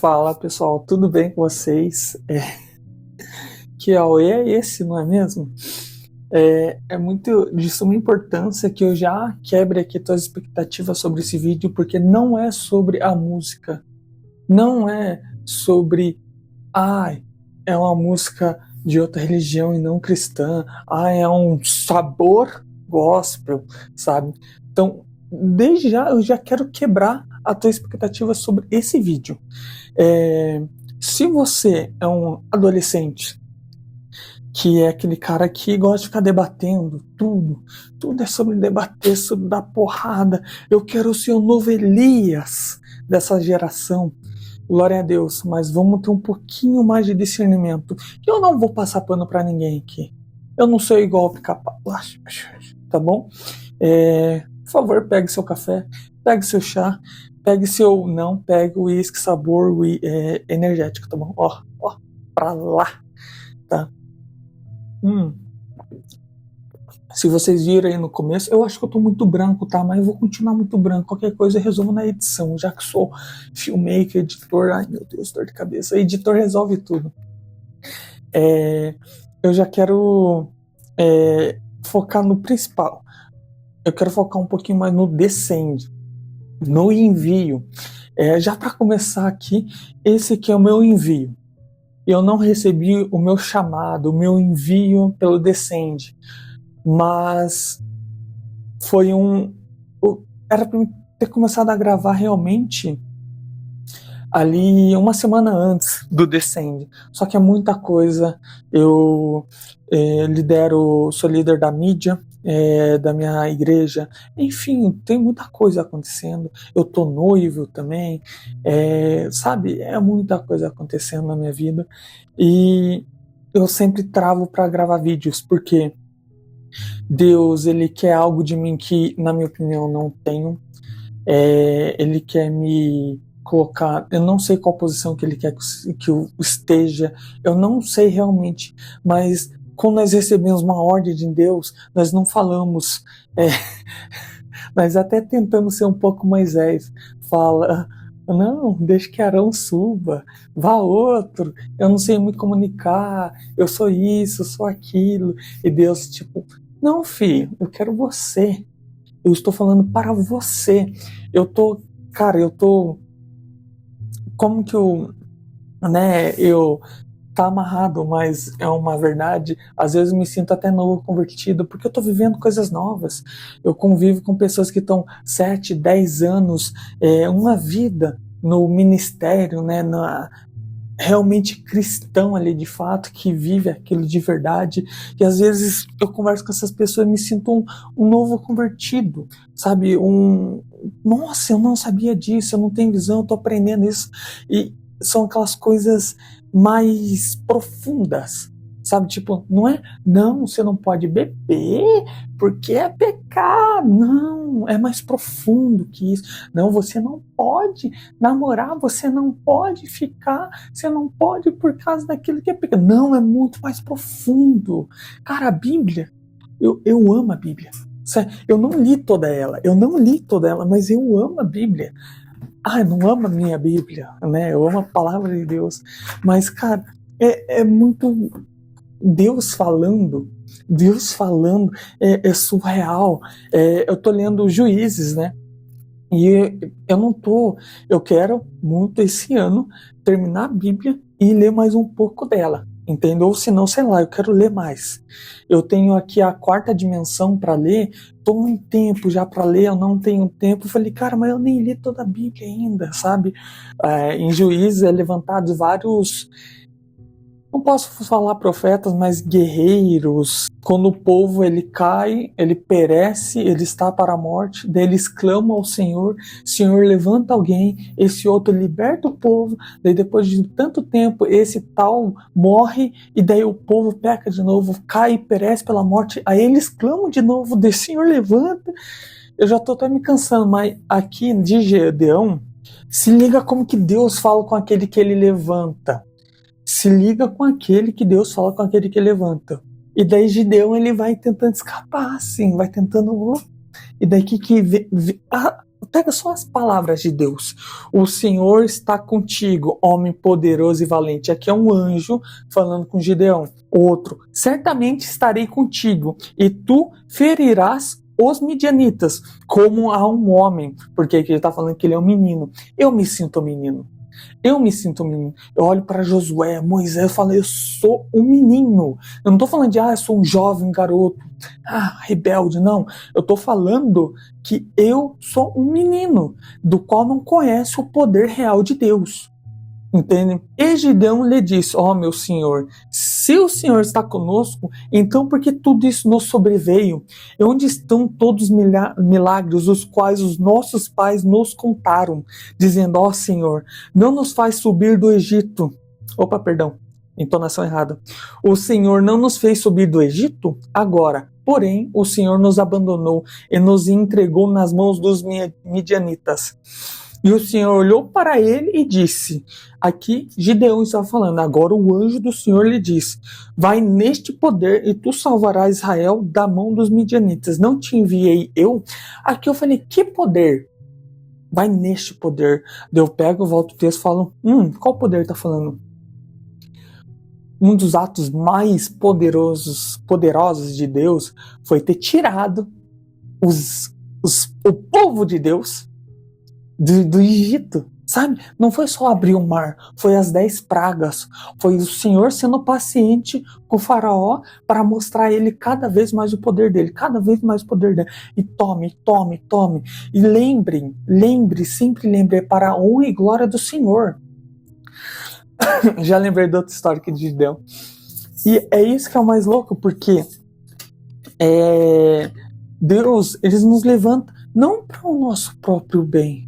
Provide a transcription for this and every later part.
Fala pessoal, tudo bem com vocês? Que Aue é esse, não é mesmo? É muito de suma importância que eu já quebre aqui todas as expectativas sobre esse vídeo, porque não é sobre a música, não é sobre, é uma música de outra religião e não cristã, é um sabor gospel, sabe? Então, desde já eu já quero quebrar a tua expectativa sobre esse vídeo. Se você é um adolescente que é aquele cara que gosta de ficar debatendo tudo é sobre debater, sobre dar porrada, eu quero ser o novo Elias dessa geração, glória a Deus, mas vamos ter um pouquinho mais de discernimento. Eu não vou passar pano pra ninguém aqui, eu não sou igual pica-pau, tá bom? Por favor, pegue seu café, pegue seu chá, pegue o uísque sabor energético, tá bom? Ó, pra lá, tá? Se vocês viram aí no começo, eu acho que eu tô muito branco, tá? Mas eu vou continuar muito branco. Qualquer coisa eu resolvo na edição, já que sou filmmaker, editor. Ai, meu Deus, dor de cabeça. Editor resolve tudo. Eu já quero focar no principal. Eu quero focar um pouquinho mais no descende, no envio. Já para começar aqui, esse aqui é o meu envio. Eu não recebi o meu chamado, o meu envio pelo descende, mas foi era para eu ter começado a gravar realmente ali uma semana antes do Descende, só que é muita coisa. Eu sou líder da mídia da minha igreja, enfim, tem muita coisa acontecendo. Eu tô noivo também, sabe, é muita coisa acontecendo na minha vida, e eu sempre travo para gravar vídeos, porque Deus, ele quer algo de mim que, na minha opinião, não tenho. Ele quer me colocar, eu não sei qual posição que ele quer que eu esteja, eu não sei realmente, mas quando nós recebemos uma ordem de Deus, nós não falamos, nós até tentamos ser um pouco Moisés, fala, não, deixa que Arão suba, vá outro, eu não sei muito comunicar, eu sou isso, eu sou aquilo, e Deus tipo, não filho, eu quero você, eu estou falando para você, como que eu tá amarrado, mas é uma verdade, às vezes eu me sinto até novo convertido, porque eu tô vivendo coisas novas, eu convivo com pessoas que estão 7, 10 anos, uma vida no ministério, né, realmente cristão ali de fato, que vive aquilo de verdade, e às vezes eu converso com essas pessoas e me sinto um novo convertido, sabe, nossa, eu não sabia disso, eu não tenho visão, eu tô aprendendo isso, e são aquelas coisas mais profundas, sabe, tipo, não, você não pode beber, porque é pecado, não, é mais profundo que isso, não, você não pode namorar, você não pode ficar, você não pode por causa daquilo que é pecado, não, é muito mais profundo, cara, a Bíblia, eu amo a Bíblia, eu não li toda ela, mas eu amo a Bíblia. Eu não amo a minha Bíblia, né? Eu amo a palavra de Deus. Mas, cara, é muito Deus falando, é surreal. Eu tô lendo Juízes, né? E eu quero muito esse ano terminar a Bíblia e ler mais um pouco dela, entendeu? Ou se não, sei lá, eu quero ler mais. Eu tenho aqui a 4ª dimensão para ler, tô em tempo já para ler, eu não tenho tempo. Eu falei, cara, mas eu nem li toda a Bíblia ainda, sabe? Em Juízes é levantado vários, não posso falar profetas, mas guerreiros. Quando o povo ele cai, ele perece, ele está para a morte, daí eles clamam ao Senhor, o Senhor levanta alguém, esse outro liberta o povo, daí depois de tanto tempo esse tal morre, e daí o povo peca de novo, cai e perece pela morte, aí eles clamam de novo, daí o Senhor levanta. Eu já estou até me cansando, mas aqui de Gedeão, se liga como que Deus fala com aquele que ele levanta. Se liga com aquele que Deus fala com aquele que levanta. E daí Gideão ele vai tentando escapar, assim, vai tentando. E daí Pega só as palavras de Deus. O Senhor está contigo, homem poderoso e valente. Aqui é um anjo falando com Gideão. Outro, certamente estarei contigo, e tu ferirás os midianitas, como a um homem. Porque aqui ele está falando que ele é um menino. Eu me sinto um menino. Eu me sinto um menino. Eu olho para Josué, Moisés, eu falo, eu sou um menino. Eu não estou falando de, eu sou um jovem garoto, rebelde, não. Eu estou falando que eu sou um menino, do qual não conhece o poder real de Deus. Entende? E Gideão lhe disse, meu Senhor, se o Senhor está conosco, então por que tudo isso nos sobreveio? E onde estão todos os milagres, os quais os nossos pais nos contaram, dizendo, Senhor, não nos faz subir do Egito. Entonação errada. O Senhor não nos fez subir do Egito? Agora, porém, o Senhor nos abandonou e nos entregou nas mãos dos midianitas. E o Senhor olhou para ele e disse, aqui Gideão estava falando, agora o anjo do Senhor lhe disse, vai neste poder e tu salvarás Israel da mão dos midianitas. Não te enviei eu? Aqui eu falei, que poder? Vai neste poder. Eu pego, volto o texto e falo, qual poder está falando? Um dos atos mais poderosos de Deus foi ter tirado o povo de Deus do Egito, sabe? Não foi só abrir o mar, foi as 10 pragas, foi o Senhor sendo paciente com o faraó para mostrar a ele cada vez mais o poder dele, e tome, e sempre lembre, para a honra e glória do Senhor. Já lembrei da outra história que de Gideão, e é isso que é o mais louco, porque Deus, ele nos levanta não para o nosso próprio bem,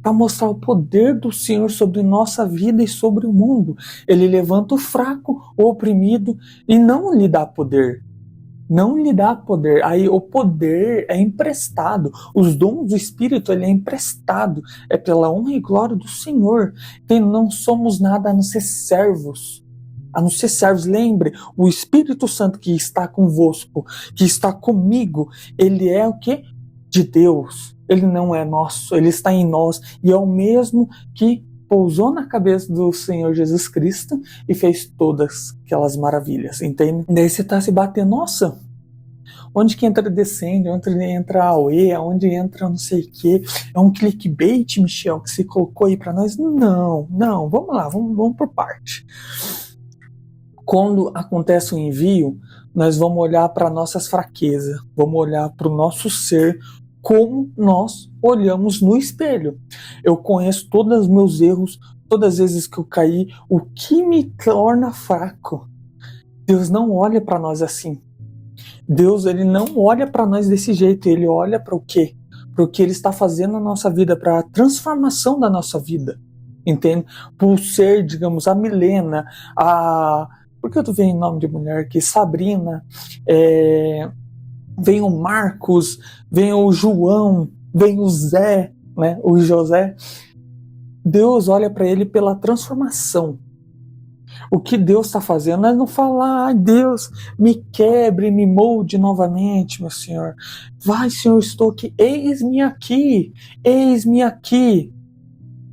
para mostrar o poder do Senhor sobre nossa vida e sobre o mundo. Ele levanta o fraco, o oprimido, e não lhe dá poder. Aí o poder é emprestado. Os dons do Espírito, ele é emprestado. É pela honra e glória do Senhor. E não somos nada a não ser servos. Lembre, o Espírito Santo que está convosco, que está comigo, ele é o quê? De Deus. Ele não é nosso, ele está em nós, e é o mesmo que pousou na cabeça do Senhor Jesus Cristo e fez todas aquelas maravilhas, entende? Daí você está se batendo, nossa, onde que entra descende, onde entra AOE, onde entra não sei o que, é um clickbait, Michel, que você colocou aí para nós? Não, vamos lá, vamos por parte. Quando acontece o envio, nós vamos olhar para nossas fraquezas, vamos olhar para o nosso ser, como nós olhamos no espelho. Eu conheço todos os meus erros, todas as vezes que eu caí, o que me torna fraco. Deus não olha para nós assim. Deus, ele não olha para nós desse jeito, ele olha para o quê? Para o que ele está fazendo na nossa vida, para a transformação da nossa vida, entende? Por ser, digamos, a Milena, por que eu tô vendo em nome de mulher aqui? Sabrina, vem o Marcos, vem o João, vem o Zé, né, o José. Deus olha para ele pela transformação. O que Deus está fazendo, nós não falamos, Deus, me quebre, me molde novamente, meu Senhor. Vai, Senhor, estou aqui, eis-me aqui,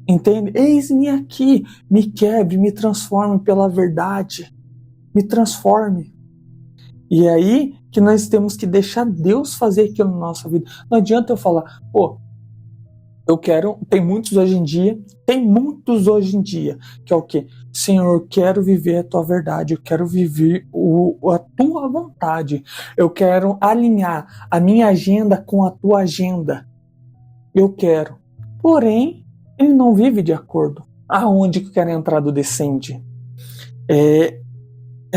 entende? Eis-me aqui, me quebre, me transforme pela verdade, me transforme. E é aí que nós temos que deixar Deus fazer aquilo na nossa vida. Não adianta eu falar, tem muitos hoje em dia, que é o quê? Senhor, eu quero viver a tua verdade, eu quero viver a tua vontade, eu quero alinhar a minha agenda com a tua agenda. Eu quero. Porém, ele não vive de acordo. Aonde que eu quero entrar do descende? É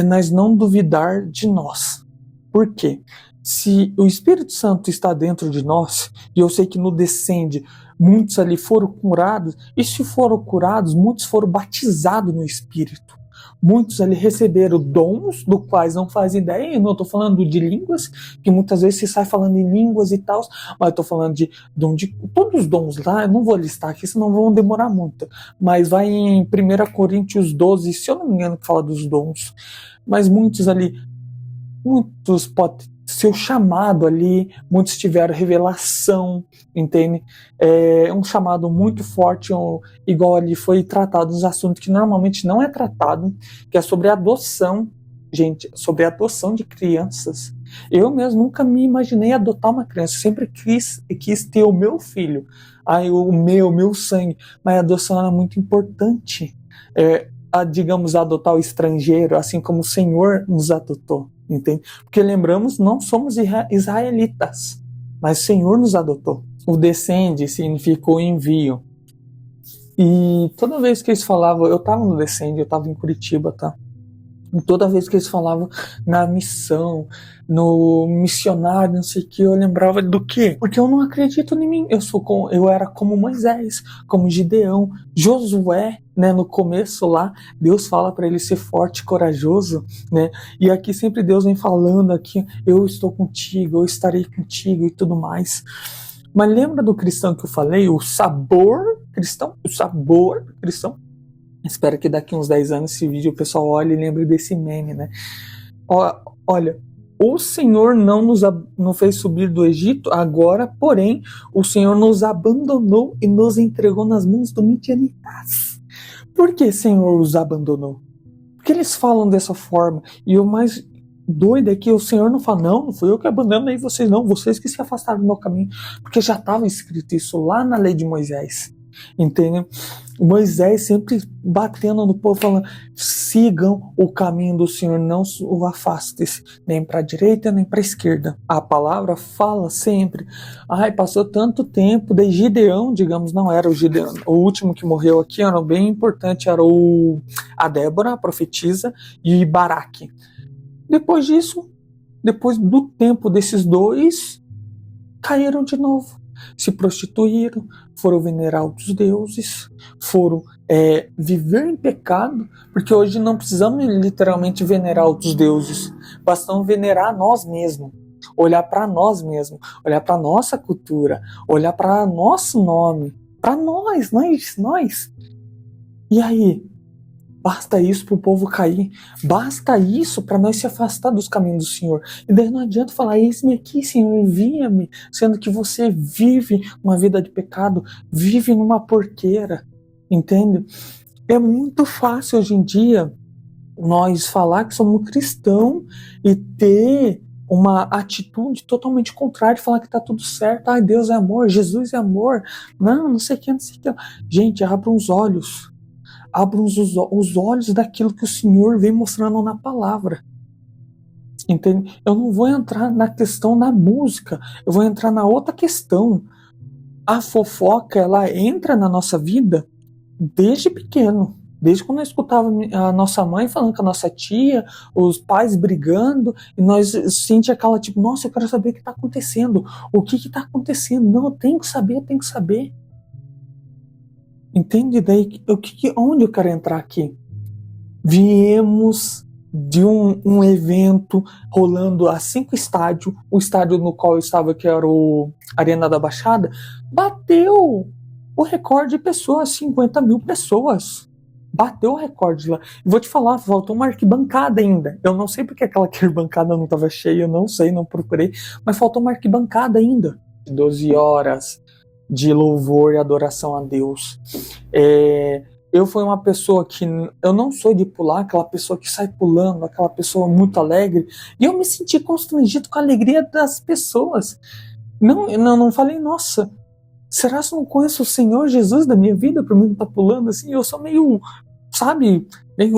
nós não duvidar de nós. Por quê? Se o Espírito Santo está dentro de nós, e eu sei que no descende muitos ali foram curados, e se foram curados, muitos foram batizados no Espírito. Muitos ali receberam dons, do quais não fazem ideia, eu não estou falando de línguas, que muitas vezes se sai falando em línguas e tal, mas eu estou falando de todos os dons lá, eu não vou listar aqui, senão vão demorar muito, mas vai em 1 Coríntios 12, se eu não me engano, que fala dos dons, mas muitos podem seu chamado ali, muitos tiveram revelação, entende? É um chamado muito forte, igual ali foi tratado os assuntos que normalmente não é tratado, que é sobre adoção, gente, sobre a adoção de crianças. Eu mesmo nunca me imaginei adotar uma criança, sempre quis ter o meu filho, o meu sangue, mas a adoção era muito importante, digamos, adotar o estrangeiro, assim como o Senhor nos adotou, entende? Porque lembramos, não somos israelitas, mas o Senhor nos adotou. O descende significa o envio. E toda vez que eles falavam, eu estava no descende, eu estava em Curitiba, tá? E toda vez que eles falavam na missão, no missionário, não sei o que, eu lembrava do quê? Porque eu não acredito em mim. Eu era como Moisés, como Gideão, Josué, né? No começo lá, Deus fala para ele ser forte, corajoso, né? E aqui sempre Deus vem falando aqui, eu estou contigo, eu estarei contigo e tudo mais. Mas lembra do cristão que eu falei? O sabor cristão? O sabor cristão? Espero que daqui uns 10 anos esse vídeo o pessoal olhe e lembre desse meme, né? Olha, o Senhor não fez subir do Egito, agora, porém, o Senhor nos abandonou e nos entregou nas mãos do midianitas. Por que o Senhor os abandonou? Porque eles falam dessa forma. E o mais doido é que o Senhor não fala, não fui eu que abandonei vocês, não, vocês que se afastaram do meu caminho. Porque já estava escrito isso lá na lei de Moisés. Entende? Moisés sempre batendo no povo, falando, sigam o caminho do Senhor, não o afastem-se, nem para a direita, nem para a esquerda. A palavra fala sempre, passou tanto tempo, de Gideão, digamos, não era o Gideão, o último que morreu aqui, era bem importante, era a Débora, a profetisa, e Baraque. Depois disso, depois do tempo desses dois, caíram de novo. Se prostituíram, foram venerar outros deuses, foram viver em pecado, porque hoje não precisamos literalmente venerar outros deuses, bastamos venerar nós mesmos, olhar para nós mesmos, olhar para nossa cultura, olhar para nosso nome, para nós. E aí? Basta isso para o povo cair, basta isso para nós se afastar dos caminhos do Senhor. E daí não adianta falar, eis-me aqui, Senhor, envia-me, sendo que você vive uma vida de pecado, vive numa porqueira, entende? É muito fácil hoje em dia nós falar que somos cristãos e ter uma atitude totalmente contrária, de falar que está tudo certo, Deus é amor, Jesus é amor, não sei o que. Gente, abram os olhos. Abram os olhos daquilo que o Senhor vem mostrando na palavra. Entende? Eu não vou entrar na questão da música, eu vou entrar na outra questão. A fofoca, ela entra na nossa vida desde pequeno. Desde quando eu escutava a nossa mãe falando com a nossa tia, os pais brigando, e nós sentíamos aquela tipo, nossa, eu quero saber o que está acontecendo. O que está acontecendo? Não, eu tenho que saber. Entende? Daí, onde eu quero entrar aqui? Viemos de um evento rolando a 5 estádios, o estádio no qual eu estava, que era o Arena da Baixada, bateu o recorde de pessoas, 50 mil pessoas. Bateu o recorde lá. Vou te falar, faltou uma arquibancada ainda. Eu não sei porque aquela arquibancada não estava cheia, eu não sei, não procurei, mas faltou uma arquibancada ainda. 12 horas de louvor e adoração a Deus. Eu fui uma pessoa que, eu não sou de pular, aquela pessoa que sai pulando, aquela pessoa muito alegre, e eu me senti constrangido com a alegria das pessoas. Eu não falei, nossa, será que eu não conheço o Senhor Jesus da minha vida para mim estar pulando assim? Eu sou meio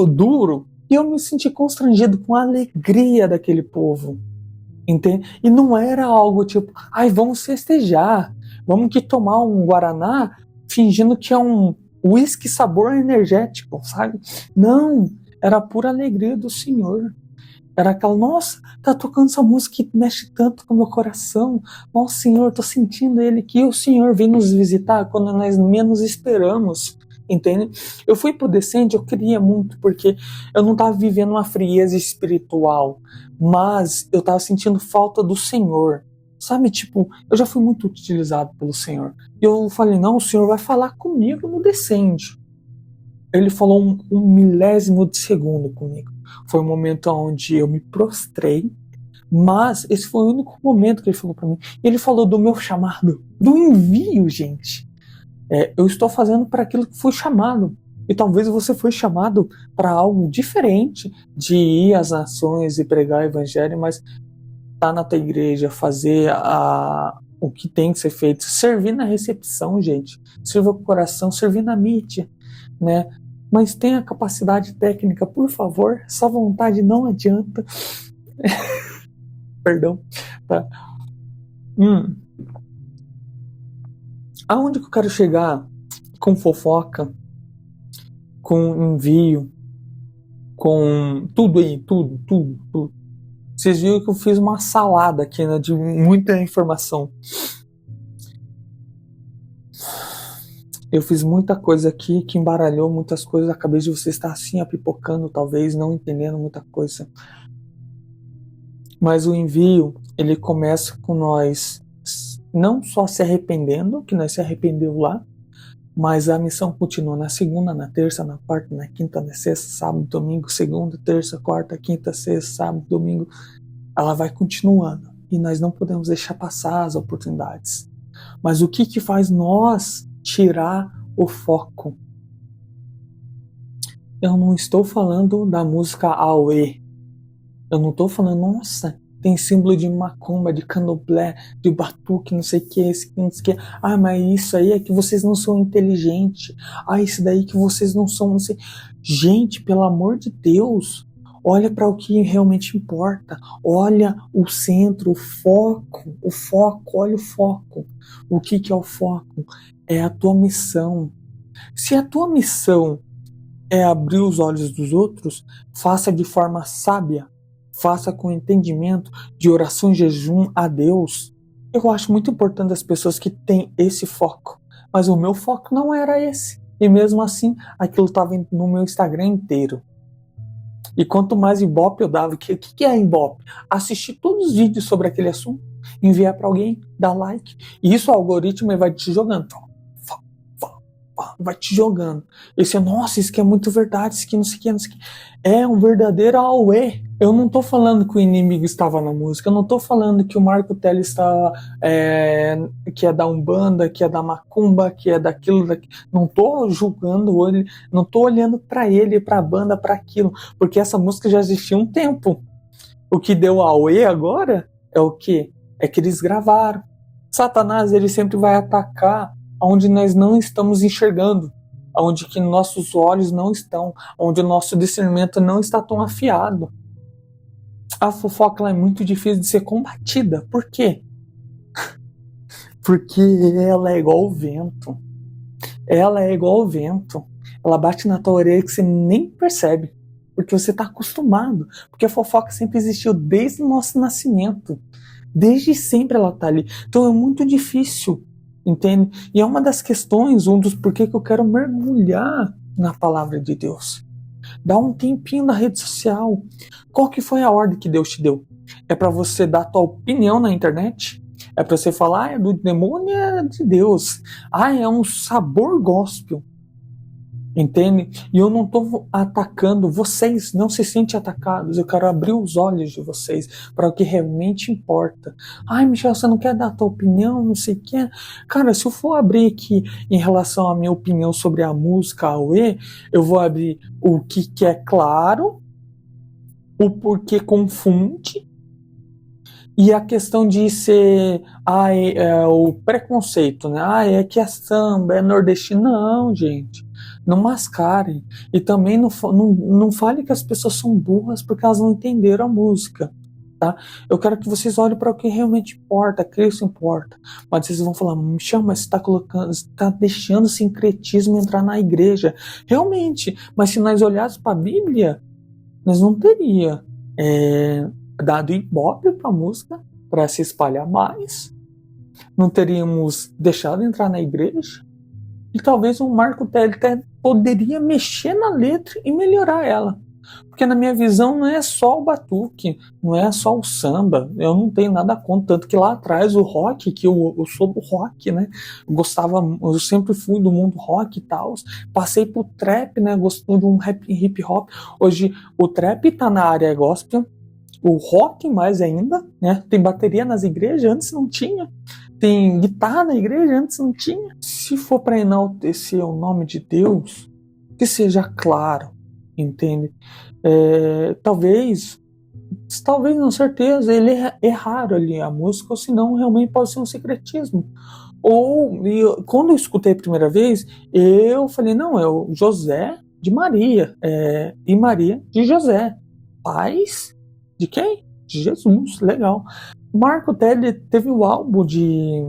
duro, e eu me senti constrangido com a alegria daquele povo. Entende? E não era algo tipo, vamos festejar, vamos que tomar um Guaraná fingindo que é um whisky sabor energético, sabe? Não, era a pura alegria do Senhor. Era aquela, nossa, tá tocando essa música que mexe tanto com o meu coração. Nossa, Senhor, tô sentindo Ele aqui. O Senhor vem nos visitar quando nós menos esperamos. Entende? Eu fui pro Descende, eu queria muito, porque eu não estava vivendo uma frieza espiritual, mas eu estava sentindo falta do Senhor. Sabe, tipo, eu já fui muito utilizado pelo Senhor. E eu falei, não, o Senhor vai falar comigo no Descende. Ele falou um milésimo de segundo comigo. Foi um momento onde eu me prostrei, Mas esse foi o único momento que ele falou para mim. Ele falou do meu chamado, do envio, gente. Eu estou fazendo para aquilo que fui chamado. E talvez você foi chamado para algo diferente de ir às nações e pregar o evangelho, mas estar na tua igreja, fazer o que tem que ser feito, servir na recepção, gente. Servir com o coração, servir na mídia, né? Mas tenha a capacidade técnica, por favor. Essa vontade não adianta. Perdão. Tá. Aonde que eu quero chegar com fofoca, com envio, com tudo aí, tudo. Vocês viram que eu fiz uma salada aqui, né, de muita informação. Eu fiz muita coisa aqui que embaralhou muitas coisas. A cabeça de você está assim, apipocando, talvez, não entendendo muita coisa. Mas o envio, ele começa com nós não só se arrependendo, que nós se arrependeu lá, mas a missão continua na segunda, na terça, na quarta, na quinta, na sexta, sábado, domingo, segunda, terça, quarta, quinta, sexta, sábado, domingo. Ela vai continuando e nós não podemos deixar passar as oportunidades. Mas o que faz nós tirar o foco? Eu não estou falando da música Aue. Eu não estou falando, nossa, tem símbolo de macumba, de candomblé, de batuque, não sei o que, não sei o que. Ah, mas isso aí é que vocês não são inteligentes. Ah, isso daí que vocês não são, não sei. Gente, pelo amor de Deus, olha para o que realmente importa. Olha o centro, o foco, olha o foco. O que é o foco? É a tua missão. Se a tua missão é abrir os olhos dos outros, faça de forma sábia. Faça com entendimento de oração e jejum a Deus. Eu acho muito importante as pessoas que têm esse foco. Mas o meu foco não era esse. E mesmo assim, aquilo estava no meu Instagram inteiro. E quanto mais ibope eu dava, o que é ibope? Assistir todos os vídeos sobre aquele assunto, enviar para alguém, dar like. E isso o algoritmo vai te jogando. Vai te jogando. E você, nossa, isso aqui é muito verdade, isso aqui não sei o que, não sei o que. É um verdadeiro auê. Eu não tô falando que o inimigo estava na música, eu não tô falando que o Marco Teles está, que é da Umbanda, que é da Macumba, que é daquilo, não tô julgando ele, não tô olhando para ele, para a banda, para aquilo, porque essa música já existia há um tempo. O que deu auê agora é o quê? É que eles gravaram. Satanás, ele sempre vai atacar onde nós não estamos enxergando, onde que nossos olhos não estão, onde o nosso discernimento não está tão afiado. A fofoca é muito difícil de ser combatida. Por quê? Porque ela é igual o vento. Ela é igual o vento. Ela bate na tua orelha que você nem percebe, porque você está acostumado. Porque a fofoca sempre existiu desde o nosso nascimento. Desde sempre ela está ali. Então é muito difícil, entende? E é uma das questões, um dos porquê que eu quero mergulhar na palavra de Deus. Dá um tempinho na rede social. Qual que foi a ordem que Deus te deu? É para você dar a tua opinião na internet? É para você falar, é do demônio, é de Deus. É um sabor gospel. Entende? E eu não estou atacando vocês, não se sentem atacados. Eu quero abrir os olhos de vocês para o que realmente importa. Michel, você não quer dar a tua opinião, não sei o que. Cara, se eu for abrir aqui em relação à minha opinião sobre a música Aue, eu vou abrir o que é claro, o porquê confunde, e a questão de ser o preconceito, né? É que é samba, é nordestino. Não, gente. Não mascarem. E também não fale que as pessoas são burras porque elas não entenderam a música. Tá? Eu quero que vocês olhem para o que realmente importa. Cristo importa. Mas vocês vão falar, Michel, mas você está deixando o sincretismo entrar na igreja. Realmente. Mas se nós olhássemos para a Bíblia, nós não teria dado ibope para a música para se espalhar mais. Não teríamos deixado entrar na igreja. E talvez o Marco Teles poderia mexer na letra e melhorar ela. Porque na minha visão não é só o batuque, não é só o samba. Eu não tenho nada contra, tanto que lá atrás o rock, que eu sou do rock, né? Eu sempre fui do mundo rock e tal. Passei pro trap, né? Gostando de um rap hip hop. Hoje o trap tá na área gospel, o rock mais ainda, né? Tem bateria nas igrejas, antes não tinha. Tem guitarra na igreja, antes não tinha. Se for para enaltecer o nome de Deus, que seja claro, entende? Talvez não, certeza, ele erraram ali a música, ou senão realmente pode ser um secretismo. Quando eu escutei a primeira vez, eu falei, não, é o José de Maria, e Maria de José. Pais de quem? De Jesus, legal. Marco Telly teve o álbum de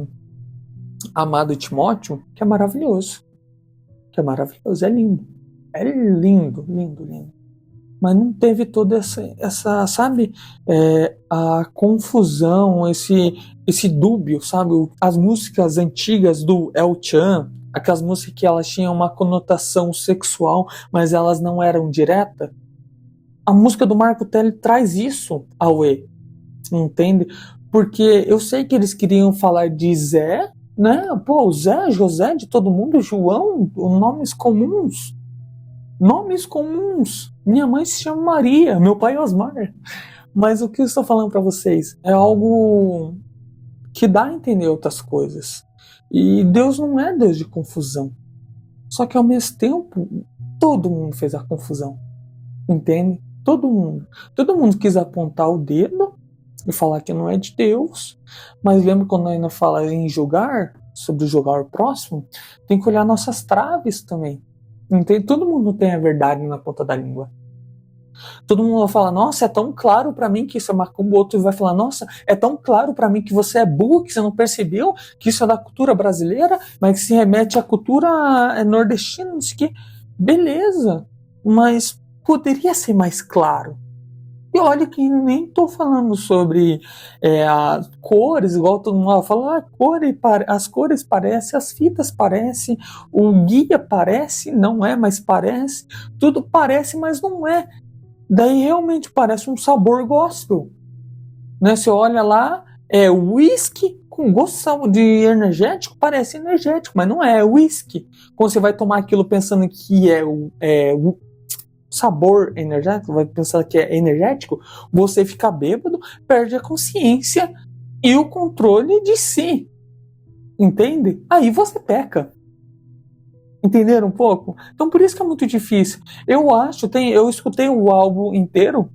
Amado Timóteo, que é maravilhoso. É lindo. É lindo, lindo, lindo. Mas não teve toda essa sabe, a confusão, esse dúbio, sabe? As músicas antigas do El Chan, aquelas músicas que elas tinham uma conotação sexual, mas elas não eram diretas. A música do Marco Telly traz isso ao entende? Porque eu sei que eles queriam falar de Zé, né? Pô, Zé, José, de todo mundo, João, nomes comuns. Nomes comuns. Minha mãe se chama Maria, meu pai é Osmar. Mas o que eu estou falando para vocês é algo que dá a entender outras coisas. E Deus não é Deus de confusão. Só que ao mesmo tempo, todo mundo fez a confusão. Entende? Todo mundo. Todo mundo quis apontar o dedo e falar que não é de Deus. Mas lembra quando ainda fala em julgar, sobre julgar o próximo, tem que olhar nossas traves também. Entende? Todo mundo tem a verdade na ponta da língua. Todo mundo vai falar, nossa, é tão claro pra mim que isso é macumba. O outro vai falar, nossa, é tão claro pra mim que você é burro, que você não percebeu que isso é da cultura brasileira, mas que se remete à cultura nordestina, não sei o quê. Beleza, mas poderia ser mais claro. E olha que nem tô falando sobre as cores, igual todo mundo fala, as cores parecem, as fitas parecem, o guia parece, não é, mas parece, tudo parece, mas não é. Daí realmente parece um sabor gospel. Né? Você olha lá, é whisky com gosto de energético, parece energético, mas não é whisky. Quando você vai tomar aquilo pensando que é o sabor energético, vai pensar que é energético, você fica bêbado, perde a consciência e o controle de si. Entende? Aí você peca. Entenderam um pouco? Então por isso que é muito difícil. Eu escutei o álbum inteiro,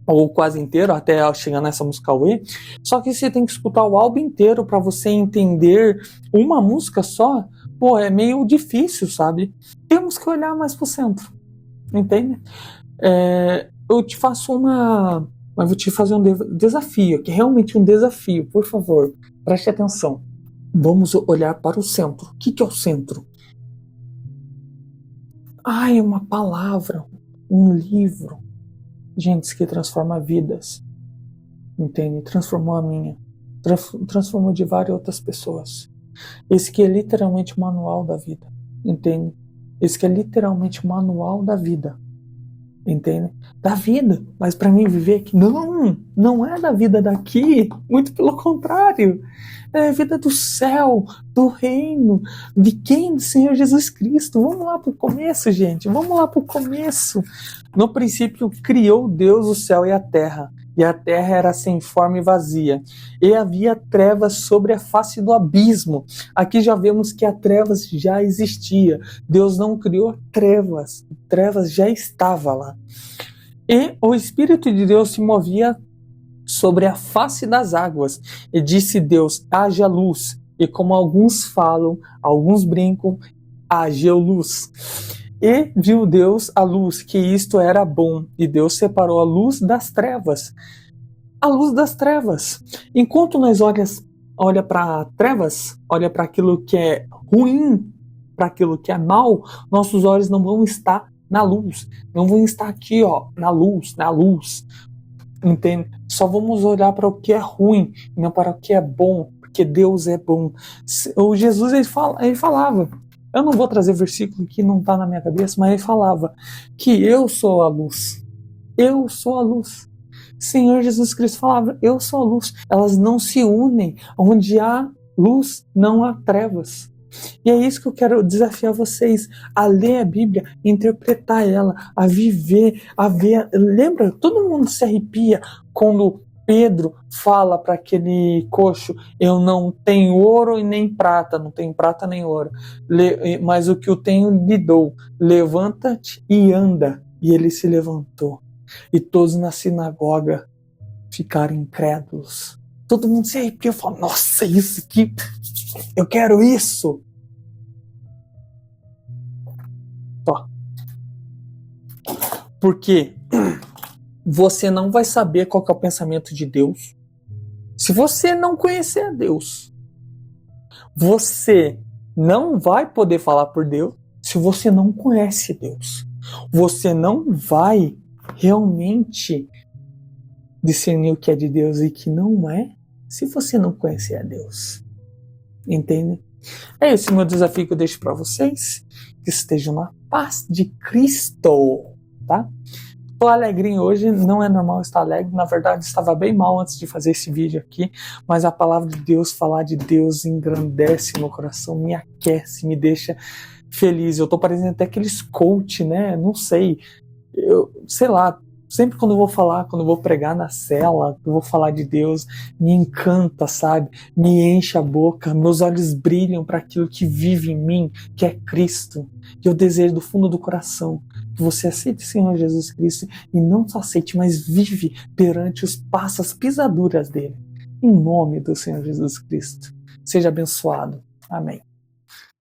ou quase inteiro, até chegar nessa música Uê, só que você tem que escutar o álbum inteiro para você entender uma música só. Pô, é meio difícil, sabe? Temos que olhar mais pro centro. Entende? Eu te faço mas vou te fazer um desafio, que é realmente um desafio, por favor, preste atenção. Vamos olhar para o centro. O que é o centro? É uma palavra, um livro. Gente, que transforma vidas. Entende? Transformou a minha. Transformou de várias outras pessoas. Esse que é literalmente o manual da vida. Entende? Esse que é literalmente o manual da vida. Entende? Da vida. Mas para mim viver aqui, não é da vida daqui. Muito pelo contrário. É a vida do céu, do reino. De quem? Do Senhor Jesus Cristo. Vamos lá pro começo, gente. Vamos lá pro começo. No princípio criou Deus o céu e a terra. E a terra era sem forma e vazia. E havia trevas sobre a face do abismo. Aqui já vemos que a trevas já existia. Deus não criou trevas. Trevas já estava lá. E o Espírito de Deus se movia sobre a face das águas. E disse Deus, haja luz. E como alguns falam, alguns brincam, haja luz. E viu Deus a luz, que isto era bom, e Deus separou a luz das trevas. A luz das trevas. Enquanto nós olha para trevas, olha para aquilo que é ruim, para aquilo que é mal, nossos olhos não vão estar na luz, não vão estar aqui, na luz, entende? Só vamos olhar para o que é ruim, não para o que é bom, porque Deus é bom. O Jesus ele falava. Eu não vou trazer versículo que não está na minha cabeça, mas ele falava que eu sou a luz. Eu sou a luz. Senhor Jesus Cristo falava, eu sou a luz. Elas não se unem. Onde há luz, não há trevas. E é isso que eu quero desafiar vocês, a ler a Bíblia, interpretar ela, a viver, a ver. Lembra? Todo mundo se arrepia quando Pedro fala para aquele coxo: eu não tenho ouro e nem prata, não tenho prata nem ouro, mas o que eu tenho lhe dou, levanta-te e anda. E ele se levantou. E todos na sinagoga ficaram incrédulos. Todo mundo se arrepia e fala: nossa, isso aqui, eu quero isso. Porque você não vai saber qual que é o pensamento de Deus se você não conhecer a Deus. Você não vai poder falar por Deus se você não conhece Deus. Você não vai realmente discernir o que é de Deus e o que não é se você não conhecer a Deus. Entende? É esse o meu desafio que eu deixo para vocês. Que estejam na paz de Cristo, tá? Estou alegrinho hoje, não é normal estar alegre, na verdade estava bem mal antes de fazer esse vídeo aqui, mas a palavra de Deus, falar de Deus engrandece meu coração, me aquece, me deixa feliz. Eu estou parecendo até aqueles coach, né? Não sei, sei lá, sempre quando eu vou falar, quando eu vou pregar na cela, eu vou falar de Deus, me encanta, sabe? Me enche a boca, meus olhos brilham para aquilo que vive em mim, que é Cristo. E eu desejo do fundo do coração que você aceite o Senhor Jesus Cristo e não só aceite, mas vive perante os passos, as pisaduras dele. Em nome do Senhor Jesus Cristo. Seja abençoado. Amém.